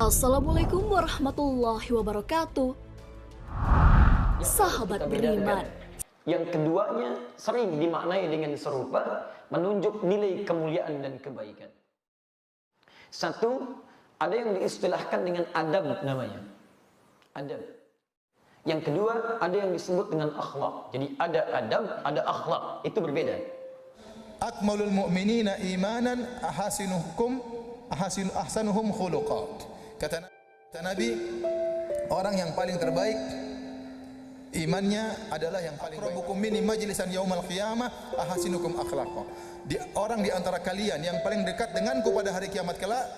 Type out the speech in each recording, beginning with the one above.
Assalamualaikum warahmatullahi wabarakatuh. Sahabat beriman, yang keduanya sering dimaknai dengan serupa, menunjuk nilai kemuliaan dan kebaikan. Satu, ada yang diistilahkan dengan adab namanya. Adab. Yang kedua, ada yang disebut dengan akhlak. Jadi ada adab, ada akhlak. Itu berbeda. Akmalul mu'minina imanan ahsanuhum khuluqat. Kata Nabi, orang yang paling terbaik imannya adalah yang paling baik. Rabbukum minni majlisan yaumal qiyamah ahsinukum akhlaqa. Orang di antara kalian yang paling dekat denganku pada hari kiamat kelak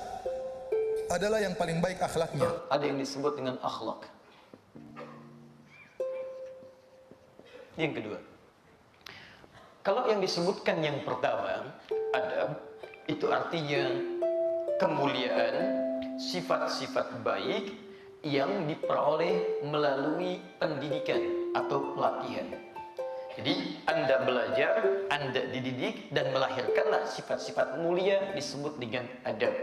adalah yang paling baik akhlaknya. Ada yang disebut dengan akhlak. Yang kedua, kalau yang disebutkan yang pertama, adab, itu artinya kemuliaan, sifat-sifat baik yang diperoleh melalui pendidikan atau pelatihan. Jadi Anda belajar, Anda dididik dan melahirkanlah sifat-sifat mulia disebut dengan adab.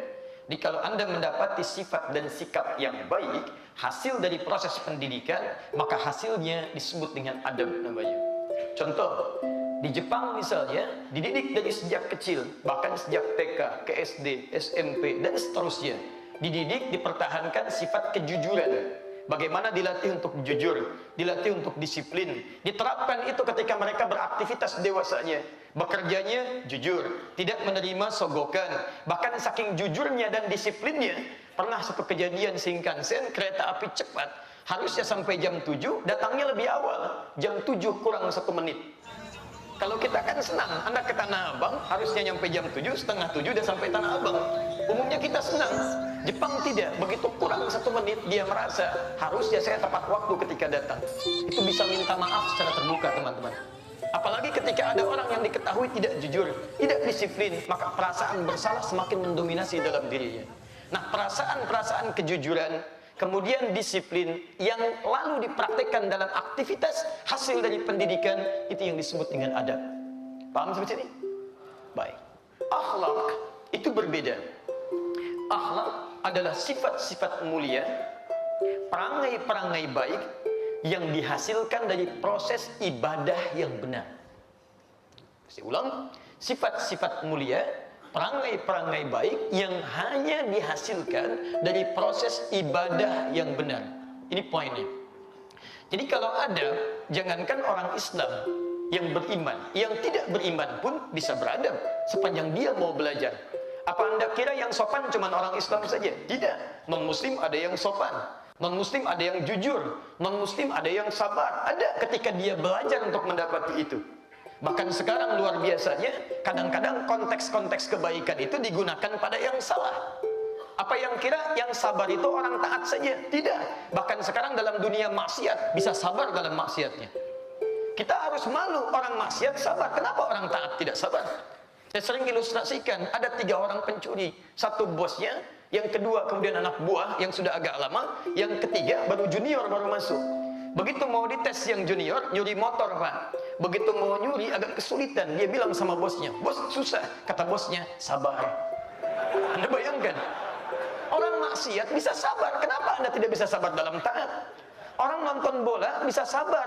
Jadi kalau Anda mendapati sifat dan sikap yang baik hasil dari proses pendidikan, maka hasilnya disebut dengan adab namanya. Contoh, di Jepang misalnya dididik dari sejak kecil, bahkan sejak TK ke SD, SMP dan seterusnya. Dididik dipertahankan sifat kejujuran. Bagaimana dilatih untuk jujur, dilatih untuk disiplin. Diterapkan itu ketika mereka beraktivitas dewasanya. Bekerjanya jujur, tidak menerima sogokan. Bahkan saking jujurnya dan disiplinnya, pernah satu kejadian Shinkansen, kereta api cepat, harusnya sampai jam 7, datangnya lebih awal, jam 7 kurang 1 menit. Kalau kita kan senang, Anda ke Tanah Abang, harusnya nyampe jam 7, setengah 7 udah sampai Tanah Abang. Umumnya kita senang. Jepang tidak, begitu kurang 1 menit, dia merasa, harusnya saya tepat waktu ketika datang. Itu bisa minta maaf secara terbuka, teman-teman. Apalagi ketika ada orang yang diketahui tidak jujur, tidak disiplin, maka perasaan bersalah semakin mendominasi dalam dirinya. Nah, perasaan-perasaan kejujuran, kemudian disiplin yang lalu dipraktikkan dalam aktivitas hasil dari pendidikan, itu yang disebut dengan adab. Paham sampai sini? Baik. Akhlak itu berbeda. Akhlak adalah sifat-sifat mulia, perangai-perangai baik yang dihasilkan dari proses ibadah yang benar. Saya ulang, sifat-sifat mulia, perangai-perangai baik yang hanya dihasilkan dari proses ibadah yang benar. Ini poinnya. Jadi kalau ada, jangankan orang Islam yang beriman, yang tidak beriman pun bisa beradab sepanjang dia mau belajar. Apa Anda kira yang sopan cuma orang Islam saja? Tidak. Non-Muslim ada yang sopan, non-Muslim ada yang jujur, non-Muslim ada yang sabar. Ada ketika dia belajar untuk mendapati itu. Bahkan sekarang luar biasanya, kadang-kadang konteks-konteks kebaikan itu digunakan pada yang salah. Apa yang kira yang sabar itu orang taat saja? Tidak. Bahkan sekarang dalam dunia maksiat, bisa sabar dalam maksiatnya. Kita harus malu, orang maksiat sabar. Kenapa orang taat tidak sabar? Saya sering ilustrasikan, ada 3 orang pencuri. Satu bosnya, yang kedua kemudian anak buah yang sudah agak lama, yang ketiga baru junior baru masuk. Begitu mau dites yang junior, nyuri motor Pak. Begitu mau nyuri agak kesulitan, dia bilang sama bosnya, bos susah. Kata bosnya, sabar. Anda bayangkan, orang maksiat bisa sabar. Kenapa Anda tidak bisa sabar dalam taat? Orang nonton bola bisa sabar.